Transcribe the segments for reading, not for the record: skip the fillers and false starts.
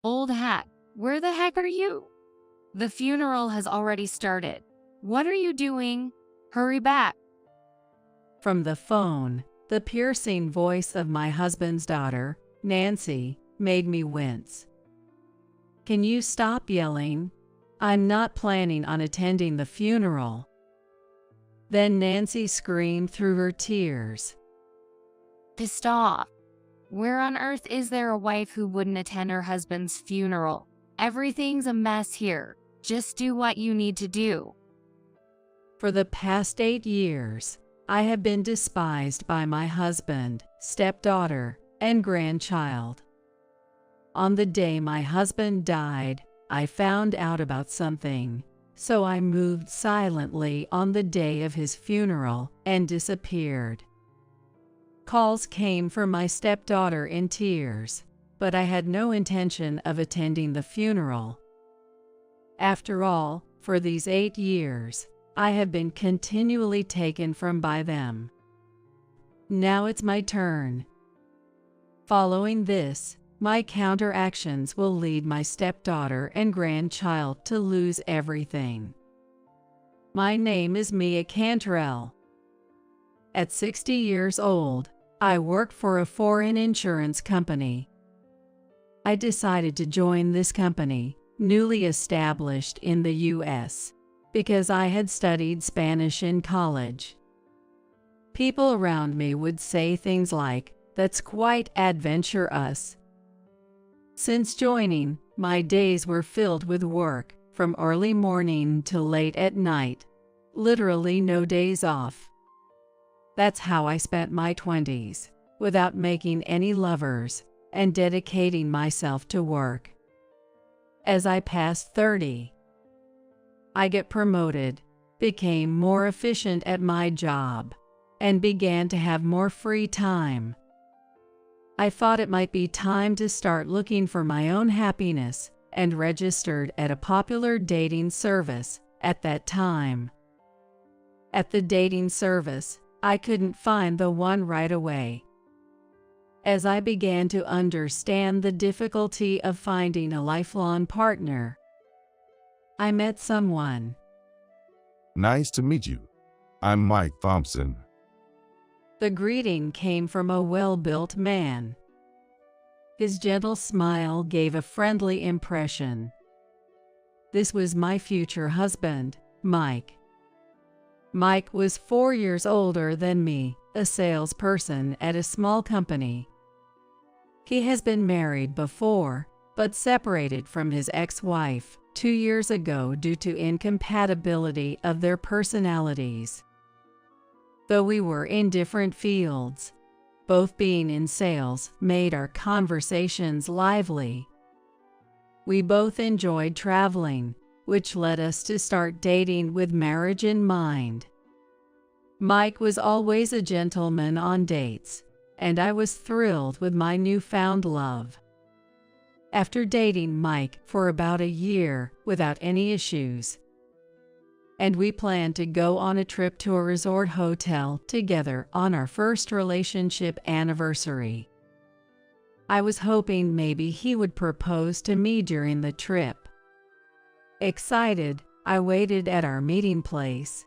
Old hat, where the heck are you? The funeral has already started. What are you doing? Hurry back. From the phone, the piercing voice of my husband's daughter, Nancy, made me wince. Can you stop yelling? I'm not planning on attending the funeral. Then Nancy screamed through her tears. Pissed off. Where on earth is there a wife who wouldn't attend her husband's funeral? Everything's a mess here. Just do what you need to do. For the past 8 years, I have been despised by my husband, stepdaughter, and grandchild. On the day my husband died, I found out about something, so I moved silently on the day of his funeral and disappeared. Calls came from my stepdaughter in tears, but I had no intention of attending the funeral. After all, for these 8 years, I have been continually taken from by them. Now it's my turn. Following this, my counteractions will lead my stepdaughter and grandchild to lose everything. My name is Mia Cantrell. At 60 years old, I work for a foreign insurance company. I decided to join this company, newly established in the U.S., because I had studied Spanish in college. People around me would say things like, "That's quite adventurous." Since joining, my days were filled with work, from early morning till late at night. Literally no days off. That's how I spent my 20s, without making any lovers, and dedicating myself to work. As I passed 30, I get promoted, became more efficient at my job, and began to have more free time. I thought it might be time to start looking for my own happiness and registered at a popular dating service at that time. At the dating service, I couldn't find the one right away. As I began to understand the difficulty of finding a lifelong partner, I met someone. Nice to meet you. I'm Mike Thompson. The greeting came from a well-built man. His gentle smile gave a friendly impression. This was my future husband, Mike. Mike was 4 years older than me, a salesperson at a small company. He has been married before, but separated from his ex-wife 2 years ago due to incompatibility of their personalities. Though we were in different fields, both being in sales made our conversations lively. We both enjoyed traveling, which led us to start dating with marriage in mind. Mike was always a gentleman on dates, and I was thrilled with my newfound love. After dating Mike for about a year without any issues, and we planned to go on a trip to a resort hotel together on our first relationship anniversary. I was hoping maybe he would propose to me during the trip. Excited, I waited at our meeting place.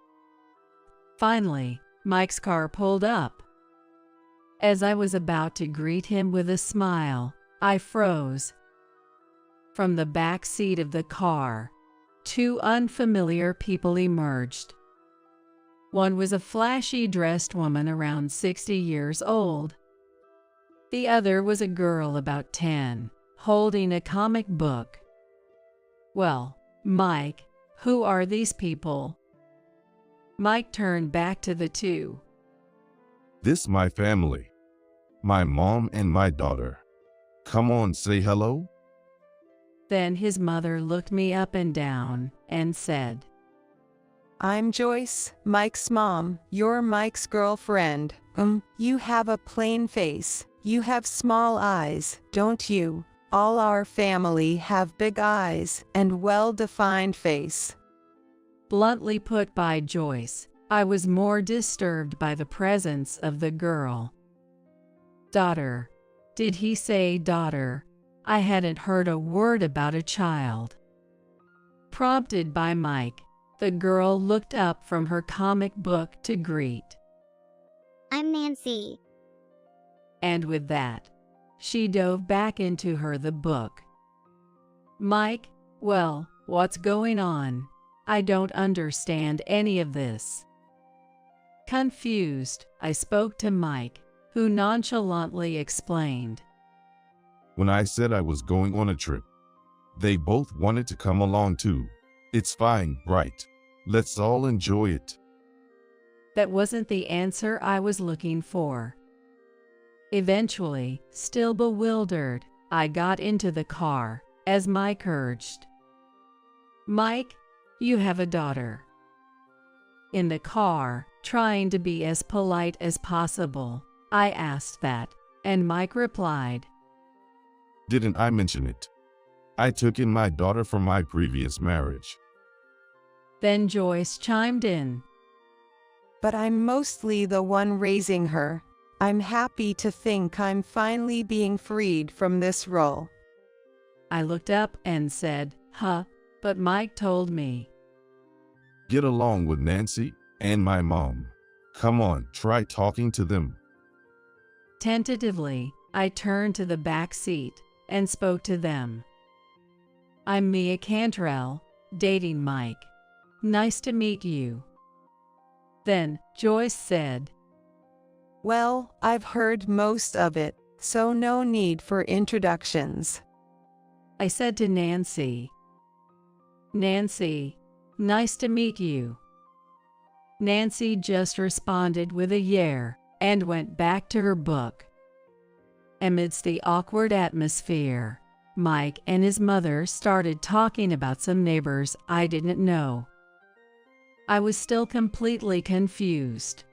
Finally, Mike's car pulled up. As I was about to greet him with a smile, I froze. From the back seat of the car, 2 unfamiliar people emerged. One was a flashy dressed woman around 60 years old. The other was a girl about 10, holding a comic book. Well, Mike, who are these people? Mike turned back to the 2. This my family. My mom and my daughter. Come on, say hello. Then his mother looked me up and down and said, I'm Joyce, Mike's mom. You're Mike's girlfriend. You have a plain face. You have small eyes, don't you? All our family have big eyes and well-defined face. Bluntly put by Joyce, I was more disturbed by the presence of the girl. Daughter. Did he say daughter? I hadn't heard a word about a child. Prompted by Mike, the girl looked up from her comic book to greet. I'm Nancy. And with that, she dove back into the book. Mike, well, what's going on? I don't understand any of this. Confused, I spoke to Mike, who nonchalantly explained. When I said I was going on a trip, they both wanted to come along too. It's fine, right? Let's all enjoy it. That wasn't the answer I was looking for. Eventually, still bewildered, I got into the car, as Mike urged. Mike, you have a daughter. In the car, trying to be as polite as possible, I asked that, and Mike replied, Didn't I mention it? I took in my daughter from my previous marriage. Then Joyce chimed in. But I'm mostly the one raising her. I'm happy to think I'm finally being freed from this role. I looked up and said, but Mike told me. Get along with Nancy and my mom. Come on, try talking to them. Tentatively, I turned to the back seat and spoke to them. I'm Mia Cantrell, dating Mike. Nice to meet you. Then Joyce said, Well, I've heard most of it, so no need for introductions. I said to Nancy, Nancy, nice to meet you. Nancy just responded with a yeah and went back to her book. Amidst the awkward atmosphere, Mike and his mother started talking about some neighbors I didn't know. I was still completely confused.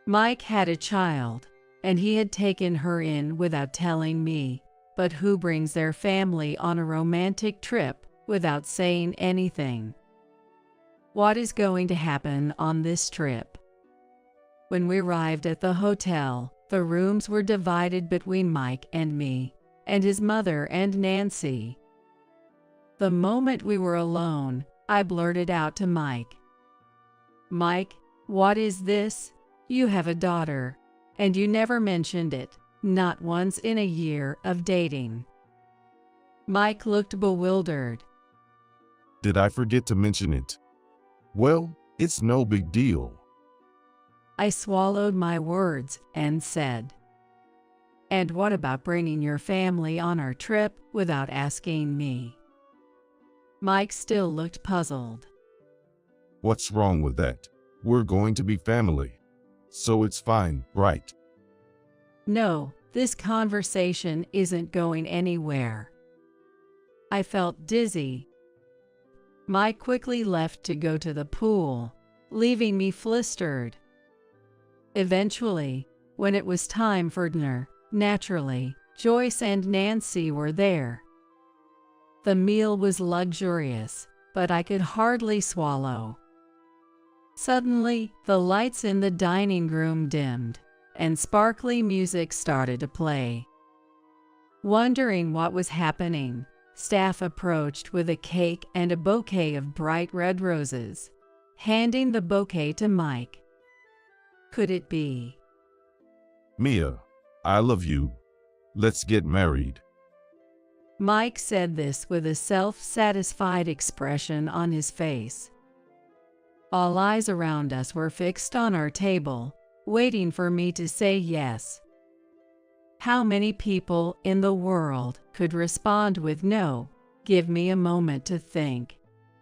Mike had a child, and he had taken her in without telling me, but who brings their family on a romantic trip without saying anything? What is going to happen on this trip? When we arrived at the hotel, the rooms were divided between Mike and me, and his mother and Nancy. The moment we were alone, I blurted out to Mike, Mike, what is this? You have a daughter, and you never mentioned it, not once in a year of dating. Mike looked bewildered. Did I forget to mention it? Well, it's no big deal. I swallowed my words and said, And what about bringing your family on our trip without asking me? Mike still looked puzzled. What's wrong with that? We're going to be family. So it's fine, right? No, this conversation isn't going anywhere. I felt dizzy. Mike quickly left to go to the pool, leaving me flustered. Eventually, when it was time for dinner, naturally, Joyce and Nancy were there. The meal was luxurious, but I could hardly swallow. Suddenly, the lights in the dining room dimmed, and sparkly music started to play. Wondering what was happening, staff approached with a cake and a bouquet of bright red roses, handing the bouquet to Mike. Could it be? Mia, I love you. Let's get married. Mike said this with a self-satisfied expression on his face. All eyes around us were fixed on our table, waiting for me to say yes. How many people in the world could respond with no, give me a moment to think,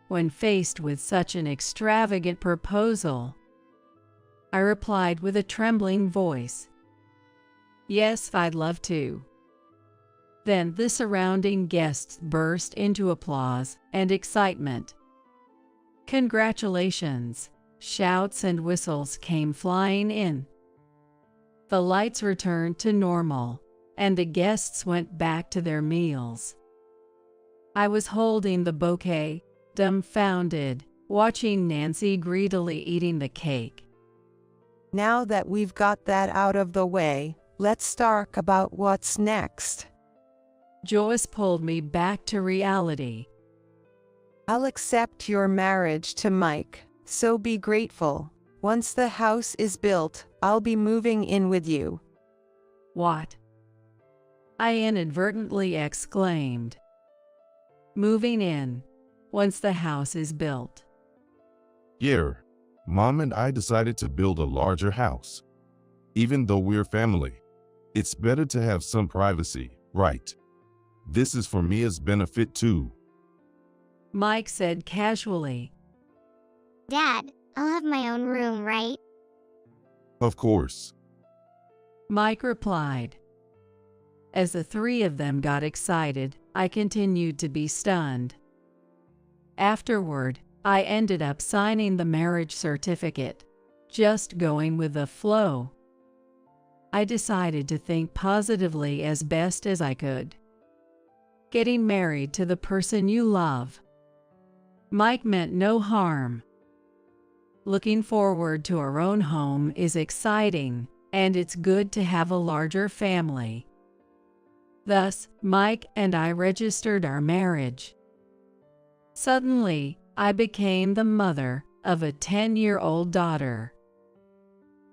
when faced with such an extravagant proposal? I replied with a trembling voice, Yes, I'd love to. Then the surrounding guests burst into applause and excitement. Congratulations! Shouts and whistles came flying in. The lights returned to normal, and the guests went back to their meals. I was holding the bouquet, dumbfounded, watching Nancy greedily eating the cake. Now that we've got that out of the way, let's talk about what's next. Joyce pulled me back to reality. I'll accept your marriage to Mike, so be grateful. Once the house is built, I'll be moving in with you. What? I inadvertently exclaimed. Moving in, once the house is built. Yeah, Mom and I decided to build a larger house. Even though we're family, it's better to have some privacy, right? This is for Mia's benefit too. Mike said casually. Dad, I'll have my own room, right? Of course. Mike replied. As the three of them got excited, I continued to be stunned. Afterward, I ended up signing the marriage certificate, just going with the flow. I decided to think positively as best as I could. Getting married to the person you love. Mike meant no harm. Looking forward to our own home is exciting, and it's good to have a larger family. Thus, Mike and I registered our marriage. Suddenly, I became the mother of a 10-year-old daughter.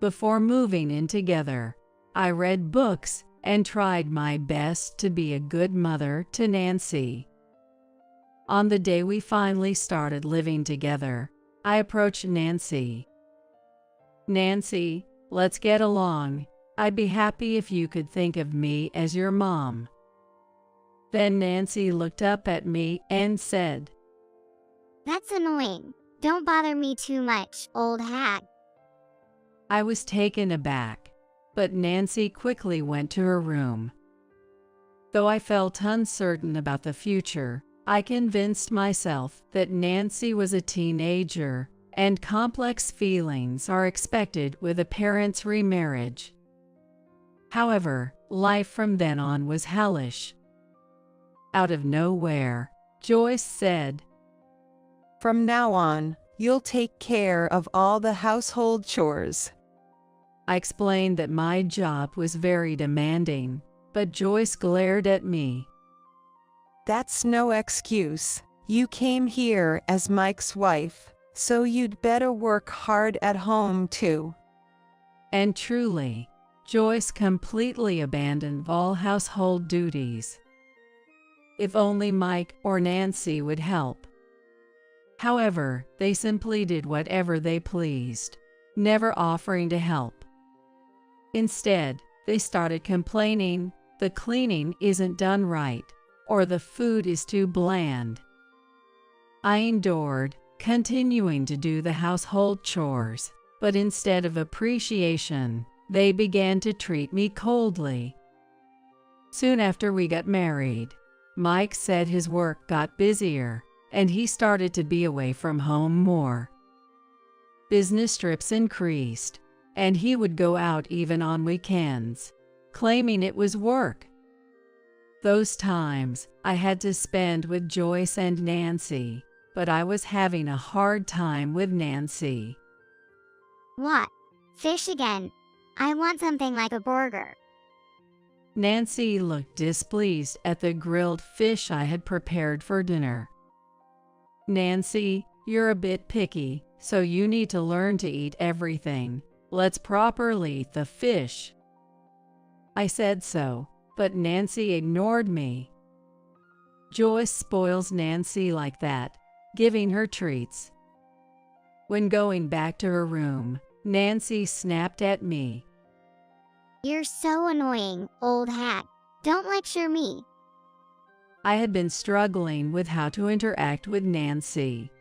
Before moving in together, I read books and tried my best to be a good mother to Nancy. On the day we finally started living together, I approached Nancy. Nancy, let's get along. I'd be happy if you could think of me as your mom. Then Nancy looked up at me and said, That's annoying. Don't bother me too much, old hag. I was taken aback, but Nancy quickly went to her room. Though I felt uncertain about the future, I convinced myself that Nancy was a teenager and complex feelings are expected with a parent's remarriage. However, life from then on was hellish. Out of nowhere, Joyce said, From now on, you'll take care of all the household chores. I explained that my job was very demanding, but Joyce glared at me. That's no excuse. You came here as Mike's wife, so you'd better work hard at home too. And truly, Joyce completely abandoned all household duties. If only Mike or Nancy would help. However, they simply did whatever they pleased, never offering to help. Instead, they started complaining the cleaning isn't done right, or the food is too bland. I endured, continuing to do the household chores, but instead of appreciation, they began to treat me coldly. Soon after we got married, Mike said his work got busier, and he started to be away from home more. Business trips increased, and he would go out even on weekends, claiming it was work. Those times I had to spend with Joyce and Nancy, but I was having a hard time with Nancy. What? Fish again? I want something like a burger. Nancy looked displeased at the grilled fish I had prepared for dinner. Nancy, you're a bit picky, so you need to learn to eat everything. Let's properly eat the fish. I said so, but Nancy ignored me. Joyce spoils Nancy like that, giving her treats. When going back to her room, Nancy snapped at me. You're so annoying, old hag. Don't lecture me. I had been struggling with how to interact with Nancy.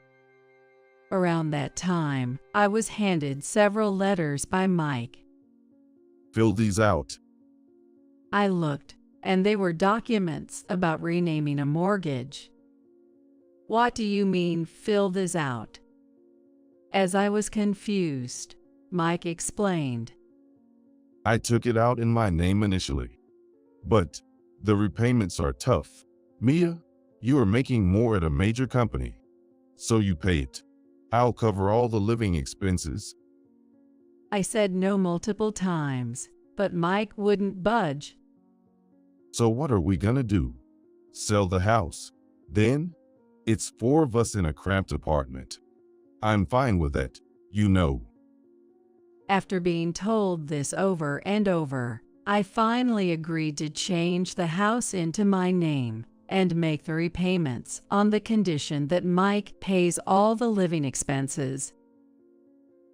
Around that time, I was handed several letters by Mike. Fill these out. I looked, and they were documents about renaming a mortgage. What do you mean, fill this out? As I was confused, Mike explained. I took it out in my name initially. But the repayments are tough. Mia, you are making more at a major company, so you pay it. I'll cover all the living expenses. I said no multiple times, but Mike wouldn't budge. So what are we gonna do? sell the house. Then, it's 4 of us in a cramped apartment. I'm fine with that, you know. After being told this over and over, I finally agreed to change the house into my name and make the repayments on the condition that Mike pays all the living expenses.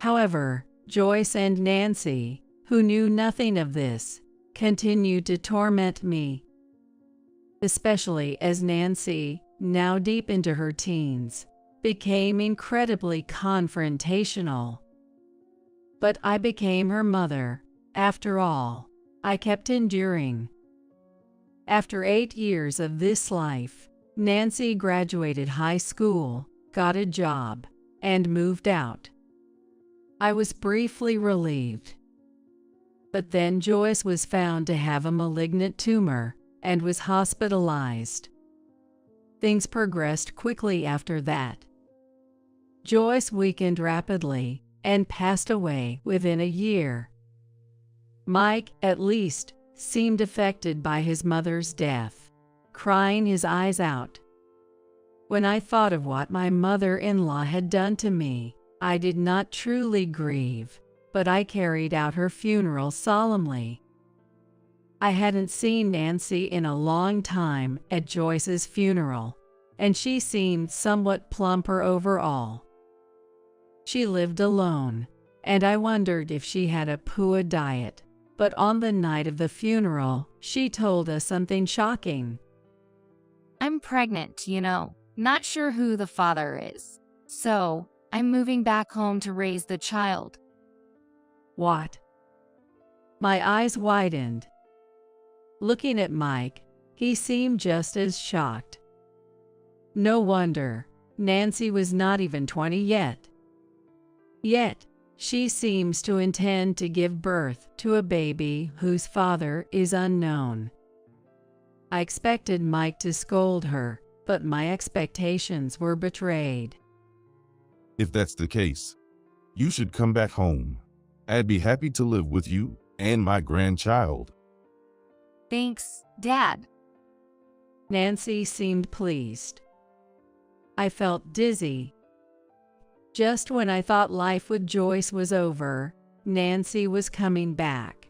However, Joyce and Nancy, who knew nothing of this, continued to torment me, especially as Nancy, now deep into her teens, became incredibly confrontational. But I became her mother. After all, I kept enduring. After 8 years of this life, Nancy graduated high school, got a job, and moved out. I was briefly relieved. But then Joyce was found to have a malignant tumor and was hospitalized. Things progressed quickly after that. Joyce weakened rapidly and passed away within a year. Mike, at least, seemed affected by his mother's death, crying his eyes out. When I thought of what my mother-in-law had done to me, I did not truly grieve, but I carried out her funeral solemnly. I hadn't seen Nancy in a long time at Joyce's funeral, and she seemed somewhat plumper overall. She lived alone, and I wondered if she had a PUA diet, but on the night of the funeral, she told us something shocking. I'm pregnant, you know. Not sure who the father is. So, I'm moving back home to raise the child. What? My eyes widened. Looking at Mike, he seemed just as shocked. No wonder, Nancy was not even 20 yet. Yet, she seems to intend to give birth to a baby whose father is unknown. I expected Mike to scold her, but my expectations were betrayed. If that's the case, you should come back home. I'd be happy to live with you and my grandchild. Thanks, Dad. Nancy seemed pleased. I felt dizzy. Just when I thought life with Joyce was over, Nancy was coming back.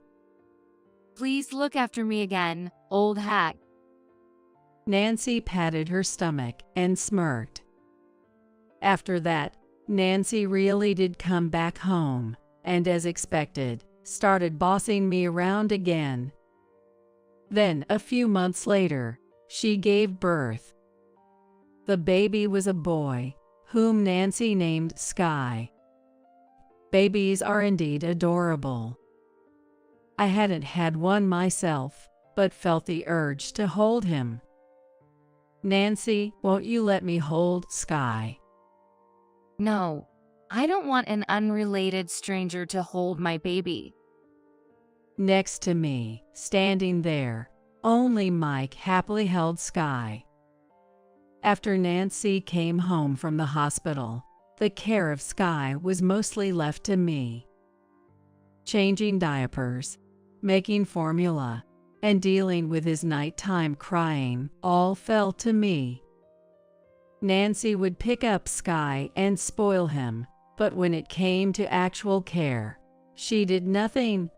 Please look after me again, old hag. Nancy patted her stomach and smirked. After that, Nancy really did come back home, and as expected, started bossing me around again. Then, a few months later, she gave birth. The baby was a boy, whom Nancy named Sky. Babies are indeed adorable. I hadn't had one myself, but felt the urge to hold him. Nancy, won't you let me hold Sky? No, I don't want an unrelated stranger to hold my baby. Next to me, standing there, only Mike happily held Sky. After Nancy came home from the hospital, the care of Sky was mostly left to me. Changing diapers, making formula, and dealing with his nighttime crying all fell to me. Nancy would pick up Sky and spoil him, but when it came to actual care, she did nothing.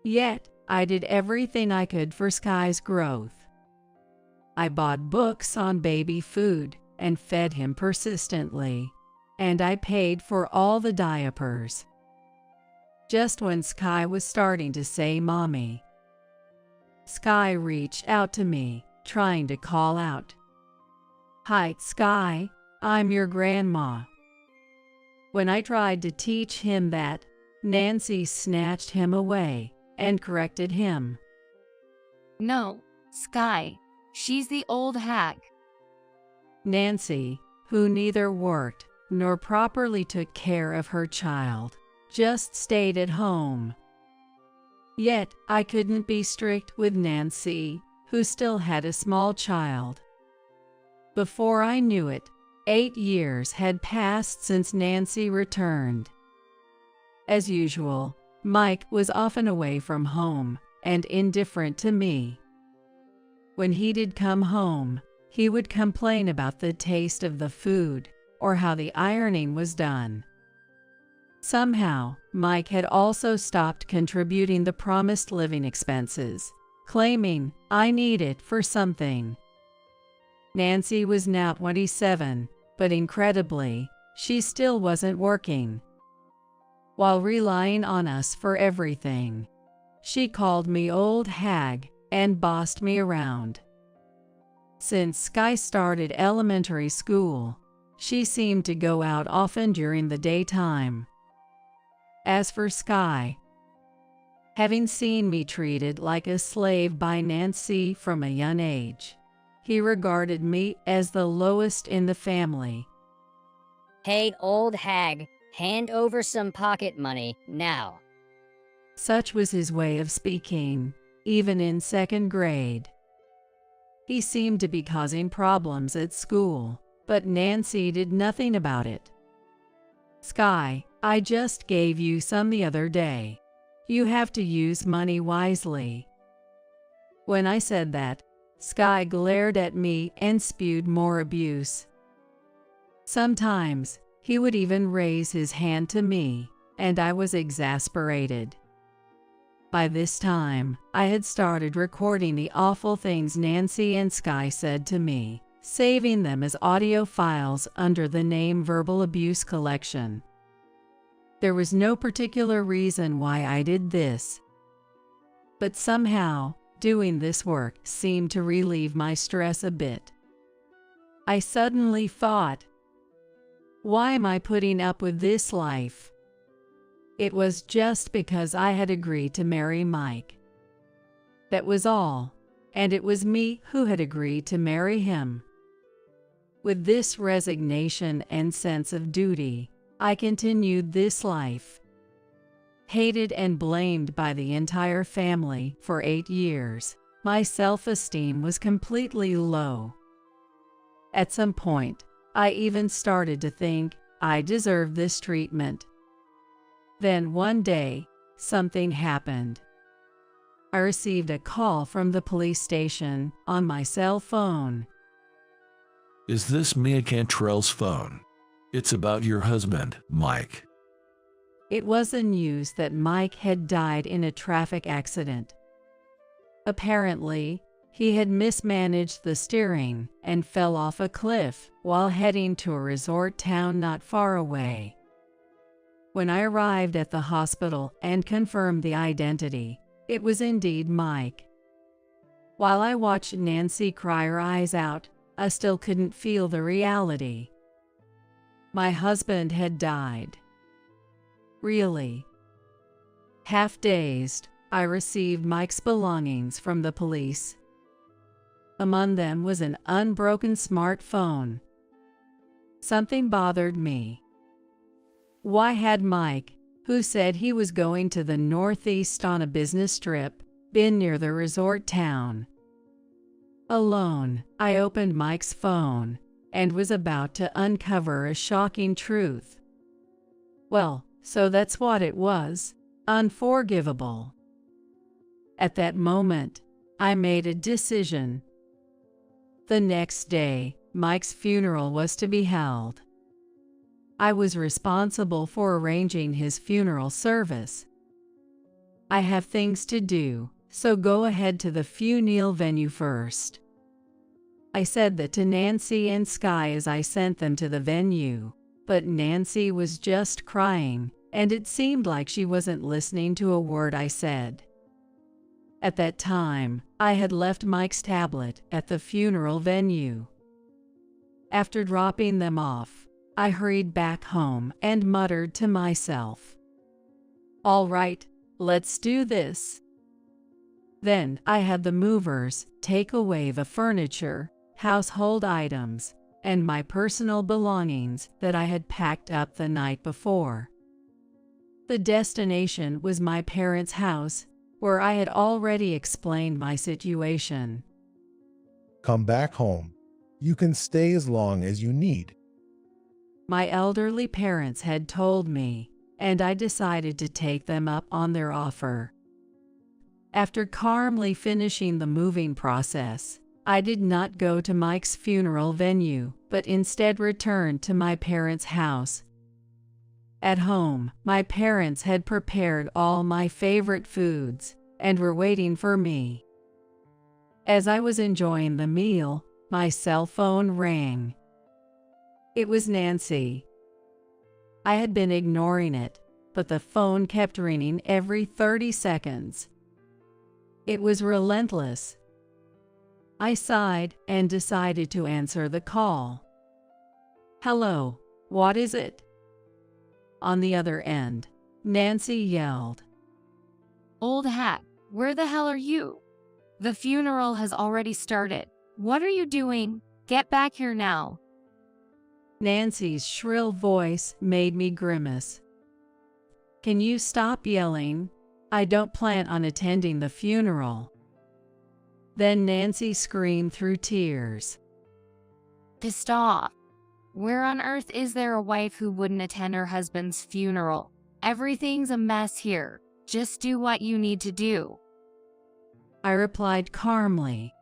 Yet, I did everything I could for Sky's growth. I bought books on baby food and fed him persistently, and I paid for all the diapers. Just when Sky was starting to say mommy, Sky reached out to me, trying to call out, "Hi, Sky, I'm your grandma." When I tried to teach him that, Nancy snatched him away and corrected him. No, Sky, she's the old hag. Nancy, who neither worked nor properly took care of her child, just stayed at home. Yet, I couldn't be strict with Nancy, who still had a small child. Before I knew it, 8 years had passed since Nancy returned. As usual, Mike was often away from home and indifferent to me. When he did come home, he would complain about the taste of the food or how the ironing was done. Somehow, Mike had also stopped contributing the promised living expenses, claiming, "I need it for something." Nancy was now 27, but incredibly, she still wasn't working. While relying on us for everything, she called me old hag and bossed me around. Since Sky started elementary school, she seemed to go out often during the daytime. As for Sky, having seen me treated like a slave by Nancy from a young age, he regarded me as the lowest in the family. "Hey, old hag, hand over some pocket money, now." Such was his way of speaking, even in second grade. He seemed to be causing problems at school, but Nancy did nothing about it. "Sky, I just gave you some the other day. You have to use money wisely." When I said that, Sky glared at me and spewed more abuse. Sometimes, he would even raise his hand to me, and I was exasperated. By this time, I had started recording the awful things Nancy and Sky said to me, saving them as audio files under the name Verbal Abuse Collection. There was no particular reason why I did this, but somehow, doing this work seemed to relieve my stress a bit. I suddenly thought, why am I putting up with this life? It was just because I had agreed to marry Mike. That was all, and it was me who had agreed to marry him. With this resignation and sense of duty, I continued this life. Hated and blamed by the entire family for 8 years, my self-esteem was completely low. At some point, I even started to think I deserved this treatment. Then one day, something happened. I received a call from the police station on my cell phone. "Is this Mia Cantrell's phone? It's about your husband, Mike." It was the news that Mike had died in a traffic accident. Apparently, he had mismanaged the steering and fell off a cliff while heading to a resort town not far away. When I arrived at the hospital and confirmed the identity, it was indeed Mike. While I watched Nancy cry her eyes out, I still couldn't feel the reality. My husband had died. Really? Half dazed, I received Mike's belongings from the police. Among them was an unbroken smartphone. Something bothered me. Why had Mike, who said he was going to the Northeast on a business trip, been near the resort town? Alone, I opened Mike's phone and was about to uncover a shocking truth. Well, so that's what it was. Unforgivable. At that moment, I made a decision. The next day, Mike's funeral was to be held. I was responsible for arranging his funeral service. "I have things to do, so go ahead to the funeral venue first." I said that to Nancy and Sky as I sent them to the venue, but Nancy was just crying, and it seemed like she wasn't listening to a word I said. At that time, I had left Mike's tablet at the funeral venue. After dropping them off, I hurried back home and muttered to myself, "All right, let's do this." Then I had the movers take away the furniture, household items, and my personal belongings that I had packed up the night before. The destination was my parents' house, where I had already explained my situation. "Come back home. You can stay as long as you need." My elderly parents had told me, and I decided to take them up on their offer. After calmly finishing the moving process, I did not go to Mike's funeral venue, but instead returned to my parents' house. At home, my parents had prepared all my favorite foods and were waiting for me. As I was enjoying the meal, my cell phone rang. It was Nancy. I had been ignoring it, but the phone kept ringing every 30 seconds. It was relentless. I sighed and decided to answer the call. "Hello, what is it?" On the other end, Nancy yelled. Old hat, where the hell are you? The funeral has already started. What are you doing? Get back here now. Nancy's shrill voice made me grimace. "Can you stop yelling? I don't plan on attending the funeral." Then Nancy screamed through tears. Pissed off. Where on earth is there a wife who wouldn't attend her husband's funeral? Everything's a mess here. Just do what you need to do. I replied calmly.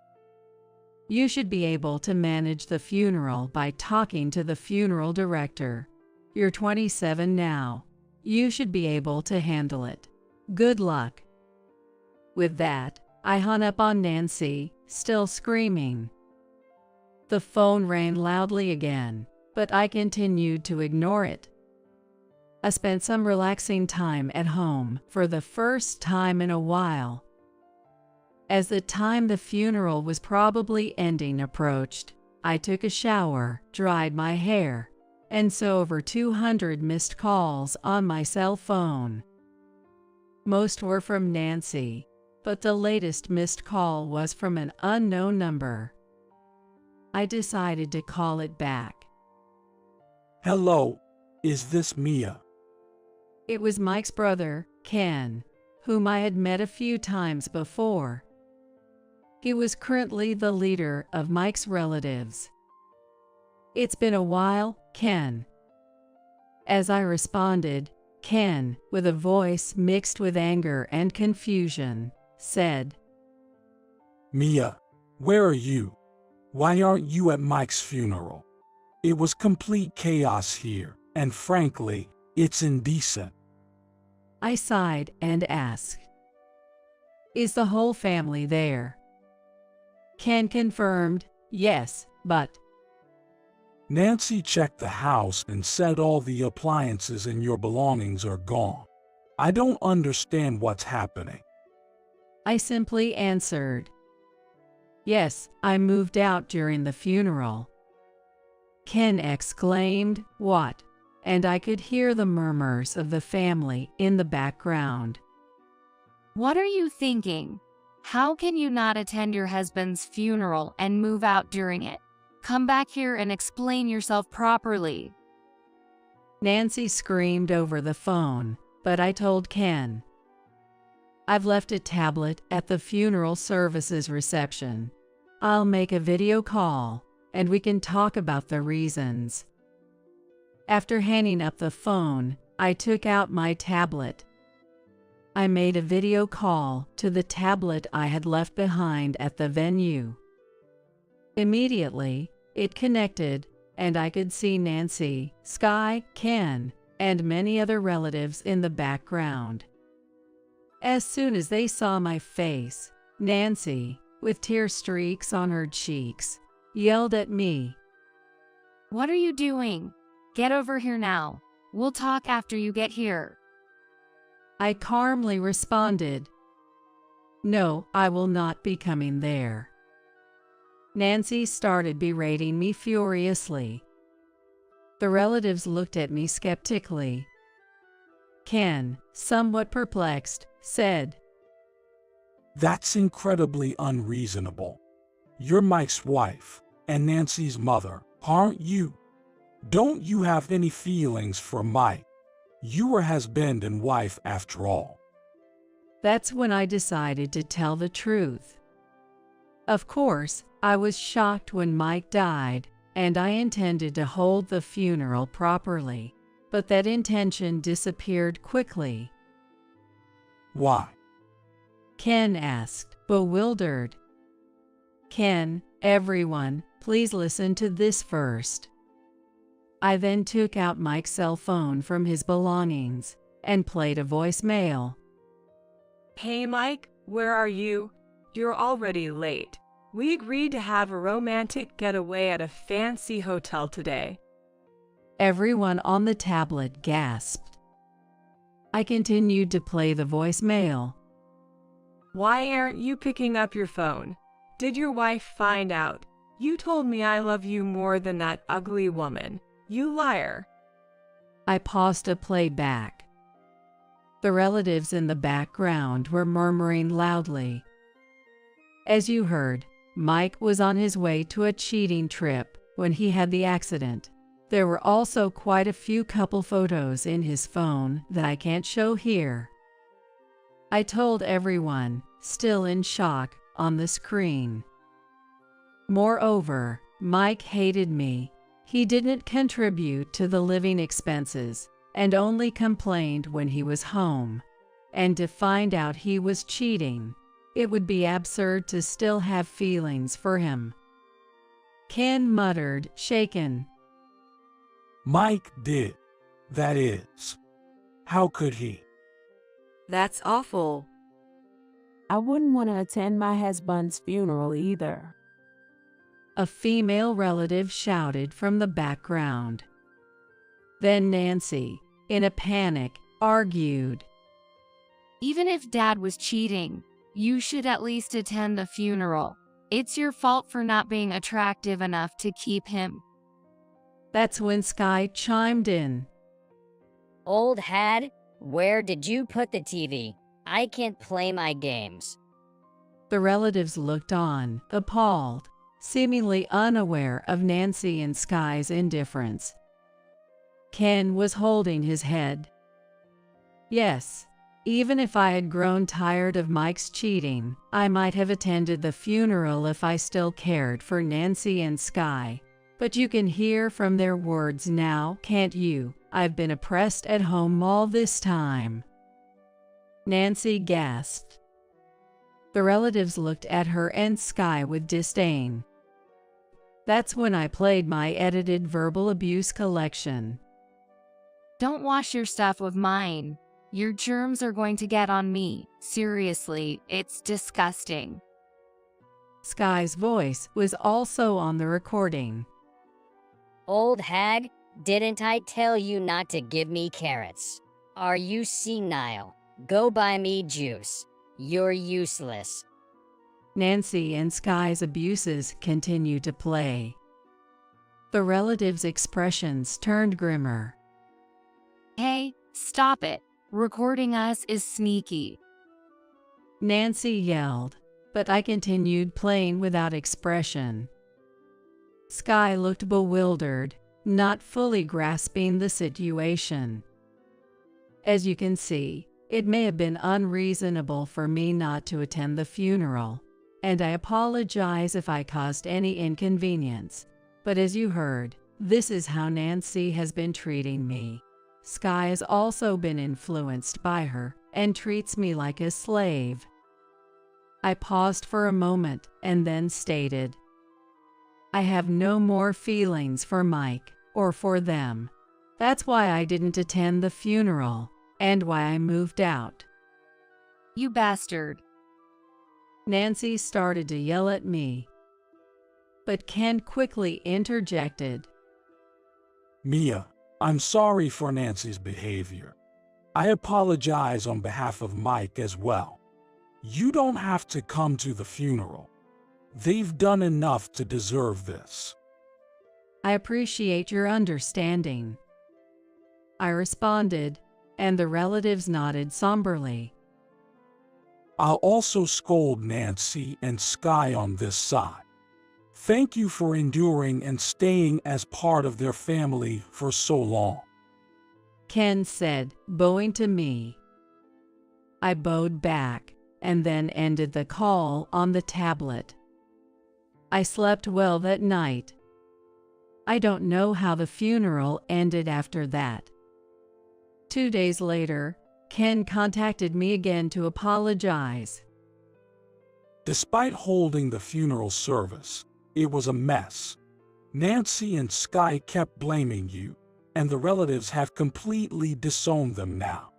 "You should be able to manage the funeral by talking to the funeral director. You're 27 now. You should be able to handle it. Good luck." With that, I hung up on Nancy, still screaming. The phone rang loudly again, but I continued to ignore it. I spent some relaxing time at home for the first time in a while. As the time the funeral was probably ending approached, I took a shower, dried my hair, and saw over 200 missed calls on my cell phone. Most were from Nancy, but the latest missed call was from an unknown number. I decided to call it back. "Hello, is this Mia?" It was Mike's brother, Ken, whom I had met a few times before. He was currently the leader of Mike's relatives. "It's been a while, Ken." As I responded, Ken, with a voice mixed with anger and confusion, said, "Mia, where are you? Why aren't you at Mike's funeral? It was complete chaos here, and frankly, it's indecent." I sighed and asked, "Is the whole family there?" Ken confirmed, "Yes, but..." "Nancy checked the house and said all the appliances and your belongings are gone. I don't understand what's happening." I simply answered, "Yes, I moved out during the funeral." Ken exclaimed, "What?" And I could hear the murmurs of the family in the background. What are you thinking? How can you not attend your husband's funeral and move out during it? Come back here and explain yourself properly. Nancy screamed over the phone, but I told Ken, "I've left a tablet at the funeral services reception. I'll make a video call, and we can talk about the reasons." After hanging up the phone, I took out my tablet. I made a video call to the tablet I had left behind at the venue. Immediately, it connected, and I could see Nancy, Sky, Ken, and many other relatives in the background. As soon as they saw my face, Nancy, with tear streaks on her cheeks, yelled at me, What are you doing? Get over here now. We'll talk after you get here. I calmly responded, "No, I will not be coming there." Nancy started berating me furiously. The relatives looked at me skeptically. Ken, somewhat perplexed, said, "That's incredibly unreasonable. You're Mike's wife and Nancy's mother, aren't you? Don't you have any feelings for Mike? You were husband and wife after all." That's when I decided to tell the truth. Of course, I was shocked when Mike died, and I intended to hold the funeral properly, but that intention disappeared quickly. "Why?" Ken asked, bewildered. Ken, Everyone, please listen to this first. I then took out Mike's cell phone from his belongings and played a voicemail. Hey Mike, where are you? You're already late. We agreed to have a romantic getaway at a fancy hotel today. Everyone on the tablet gasped. I continued to play the voicemail. Why aren't you picking up your phone? Did your wife find out? You told me I love you more than that ugly woman. You liar. I paused to play back. The relatives in the background were murmuring loudly. As you heard, Mike was on his way to a cheating trip when he had the accident. There were also quite a few couple photos in his phone that I can't show here. I told everyone, still in shock, on the screen. Moreover, Mike hated me. He didn't contribute to the living expenses and only complained when he was home. And to find out he was cheating, it would be absurd to still have feelings for him. Ken muttered, shaken. Mike did. That is. How could he? That's awful. I wouldn't want to attend my husband's funeral either. A female relative shouted from the background. Then Nancy, in a panic, argued. Even if Dad was cheating, you should at least attend the funeral. It's your fault for not being attractive enough to keep him. That's when Sky chimed in. Old hag, where did you put the TV? I can't play my games. The relatives looked on, appalled, seemingly unaware of Nancy and Sky's indifference. Ken was holding his head. Yes, even if I had grown tired of Mike's cheating, I might have attended the funeral if I still cared for Nancy and Sky. But you can hear from their words now, can't you? I've been oppressed at home all this time. Nancy gasped. The relatives looked at her and Sky with disdain. That's when I played my edited verbal abuse collection. Don't wash your stuff with mine. Your germs are going to get on me. Seriously, it's disgusting. Sky's voice was also on the recording. Old hag, didn't I tell you not to give me carrots? Are you senile? Go buy me juice. You're useless. Nancy and Sky's abuses continued to play. The relatives' expressions turned grimmer. Hey, stop it. Recording us is sneaky. Nancy yelled, but I continued playing without expression. Sky looked bewildered, not fully grasping the situation. As you can see, it may have been unreasonable for me not to attend the funeral, and I apologize if I caused any inconvenience. But as you heard, this is how Nancy has been treating me. Sky has also been influenced by her and treats me like a slave. I paused for a moment and then stated, I have no more feelings for Mike or for them. That's why I didn't attend the funeral and why I moved out. You bastard. Nancy started to yell at me, but Ken quickly interjected. Mia, I'm sorry for Nancy's behavior. I apologize on behalf of Mike as well. You don't have to come to the funeral. They've done enough to deserve this. I appreciate your understanding, I responded, and the relatives nodded somberly. I'll also scold Nancy and Sky on this side. Thank you for enduring and staying as part of their family for so long. Ken said, bowing to me. I bowed back and then ended the call on the tablet. I slept well that night. I don't know how the funeral ended after that. 2 days later, Ken contacted me again to apologize. Despite holding the funeral service, It was a mess. Nancy and Sky kept blaming you, and the relatives have completely disowned them now.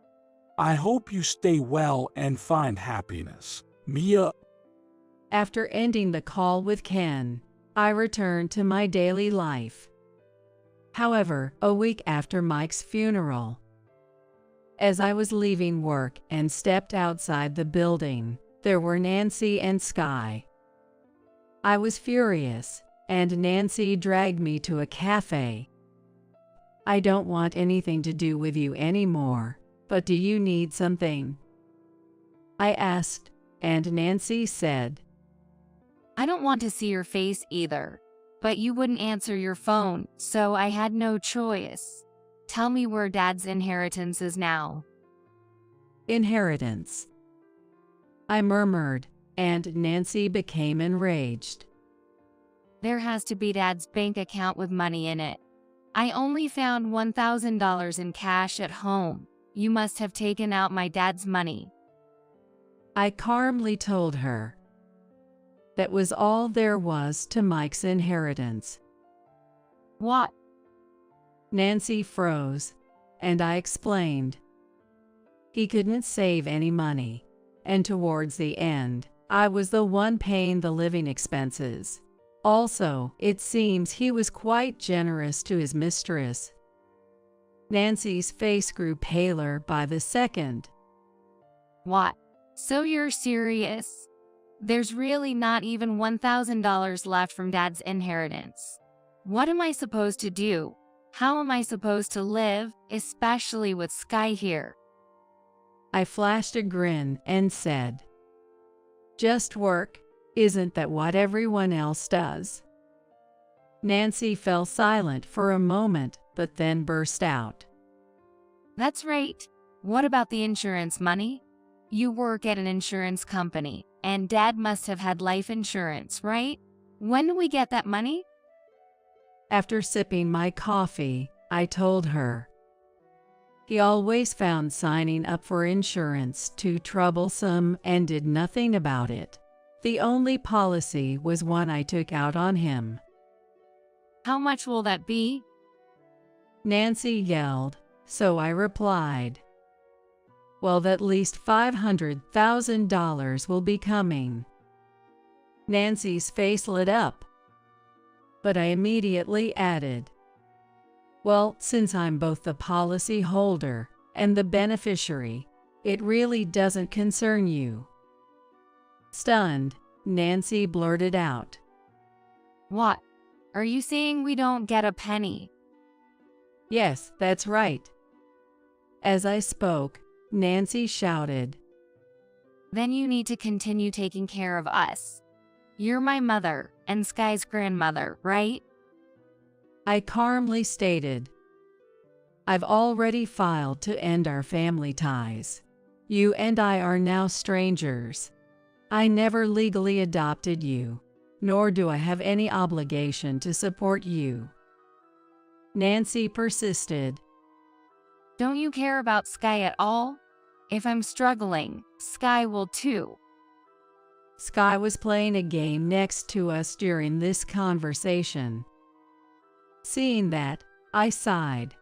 I hope you stay well and find happiness. Mia. After ending the call with Ken, I returned to my daily life. However, a week after Mike's funeral, as I was leaving work and stepped outside the building, there were Nancy and Sky. I was furious, and Nancy dragged me to a cafe. I don't want anything to do with you anymore, but do you need something? I asked, and Nancy said, I don't want to see your face either, but you wouldn't answer your phone, so I had no choice. Tell me where Dad's inheritance is now. Inheritance, I murmured, and Nancy became enraged. There has to be Dad's bank account with money in it. I only found $1,000 in cash at home. You must have taken out my dad's money. I calmly told her. That was all there was to Mike's inheritance. What? Nancy froze, and I explained. He couldn't save any money, and towards the end, I was the one paying the living expenses. Also, it seems he was quite generous to his mistress. Nancy's face grew paler by the second. What? So you're serious? There's really not even $1,000 left from Dad's inheritance. What am I supposed to do? How am I supposed to live, especially with Sky here? I flashed a grin and said, just work. Isn't that what everyone else does? Nancy fell silent for a moment, but then burst out. That's right. What about the insurance money? You work at an insurance company, and Dad must have had life insurance, right? When do we get that money? After sipping my coffee, I told her. He always found signing up for insurance too troublesome and did nothing about it. The only policy was one I took out on him. How much will that be? Nancy yelled, so I replied. Well, at least $500,000 will be coming. Nancy's face lit up. But I immediately added, well, since I'm both the policy holder and the beneficiary, it really doesn't concern you. Stunned, Nancy blurted out. What? Are you saying we don't get a penny? Yes, that's right. As I spoke, Nancy shouted. Then you need to continue taking care of us. You're my mother and Sky's grandmother, right? I calmly stated. I've already filed to end our family ties. You and I are now strangers. I never legally adopted you, nor do I have any obligation to support you. Nancy persisted. Don't you care about Sky at all? If I'm struggling, Sky will too. Sky was playing a game next to us during this conversation. Seeing that, I sighed.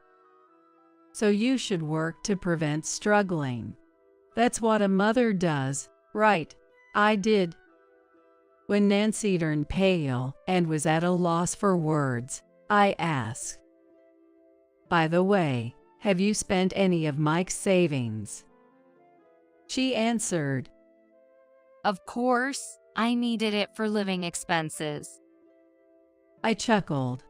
So you should work to prevent struggling. That's what a mother does, right? I did. When Nancy turned pale and was at a loss for words, I asked, by the way, have you spent any of Mike's savings? She answered, of course, I needed it for living expenses. I chuckled.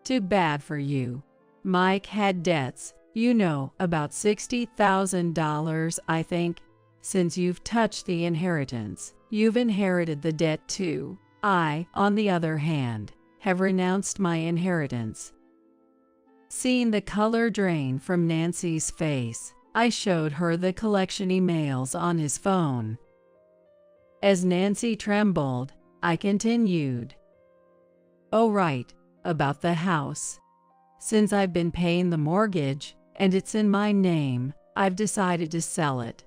Too bad for you. Mike had debts, you know, about $60,000, I think. Since you've touched the inheritance, you've inherited the debt too. I, on the other hand, have renounced my inheritance. Seeing the color drain from Nancy's face, I showed her the collection emails on his phone. As Nancy trembled, I continued. Oh right, about the house. Since I've been paying the mortgage, and it's in my name, I've decided to sell it.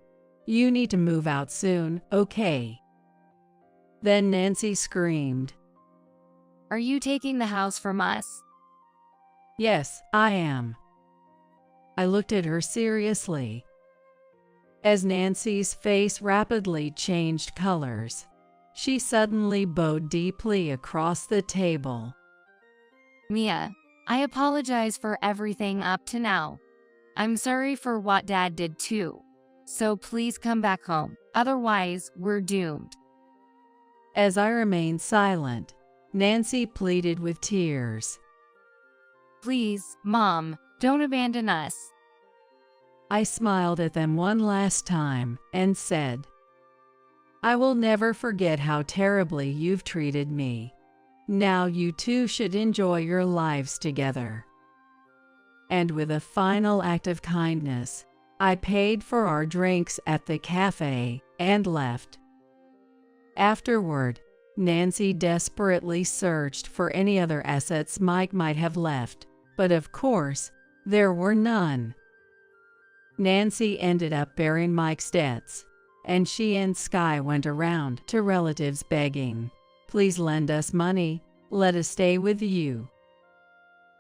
You need to move out soon, okay? Then Nancy screamed. Are you taking the house from us? Yes, I am. I looked at her seriously. As Nancy's face rapidly changed colors, she suddenly bowed deeply across the table. Mia, I apologize for everything up to now. I'm sorry for what Dad did too. So please come back home. Otherwise, we're doomed. As I remained silent, Nancy pleaded with tears. Please, Mom, don't abandon us. I smiled at them one last time and said, I will never forget how terribly you've treated me. Now you two should enjoy your lives together. And with a final act of kindness, I paid for our drinks at the cafe and left. Afterward, Nancy desperately searched for any other assets Mike might have left, but of course, there were none. Nancy ended up bearing Mike's debts, and she and Sky went around to relatives begging, please lend us money, let us stay with you.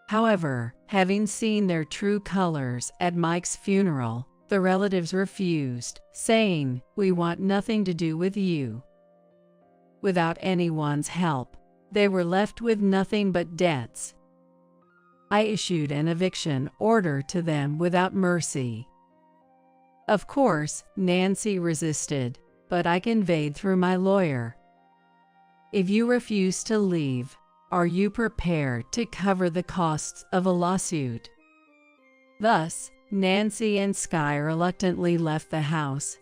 However, having seen their true colors at Mike's funeral, the relatives refused, saying, we want nothing to do with you. Without anyone's help, they were left with nothing but debts. I issued an eviction order to them without mercy. Of course, Nancy resisted, but I conveyed through my lawyer. If you refuse to leave, are you prepared to cover the costs of a lawsuit? Thus, Nancy and Sky reluctantly left the house.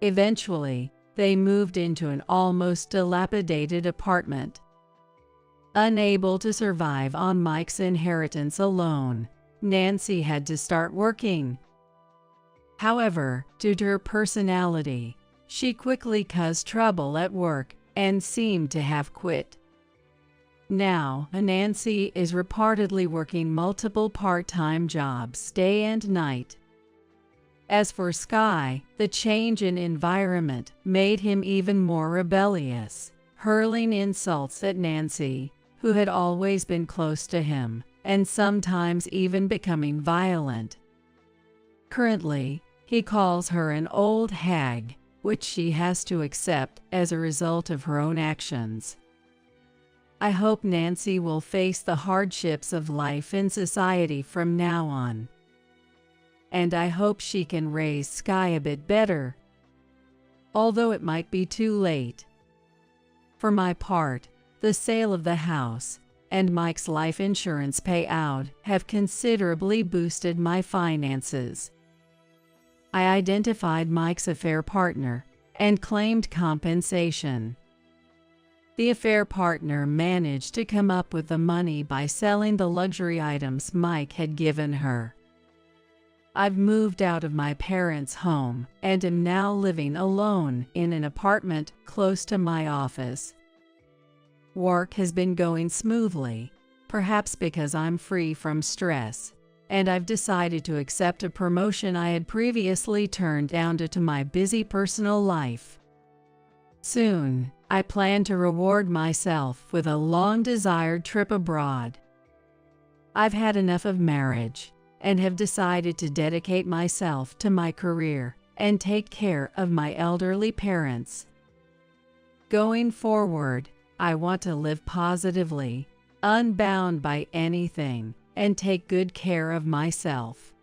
Eventually, they moved into an almost dilapidated apartment. Unable to survive on Mike's inheritance alone, Nancy had to start working. However, due to her personality, she quickly caused trouble at work and seemed to have quit. Now, Nancy is reportedly working multiple part-time jobs day and night. As for Sky, the change in environment made him even more rebellious, hurling insults at Nancy, who had always been close to him, and sometimes even becoming violent. Currently, he calls her an old hag, which she has to accept as a result of her own actions. I hope Nancy will face the hardships of life in society from now on. And I hope she can raise Sky a bit better, although it might be too late. For my part, the sale of the house and Mike's life insurance payout have considerably boosted my finances. I identified Mike's affair partner and claimed compensation. The affair partner managed to come up with the money by selling the luxury items Mike had given her. I've moved out of my parents' home and am now living alone in an apartment close to my office. Work has been going smoothly, perhaps because I'm free from stress, and I've decided to accept a promotion I had previously turned down due to my busy personal life. Soon, I plan to reward myself with a long-desired trip abroad. I've had enough of marriage and have decided to dedicate myself to my career and take care of my elderly parents. Going forward, I want to live positively, unbound by anything, and take good care of myself.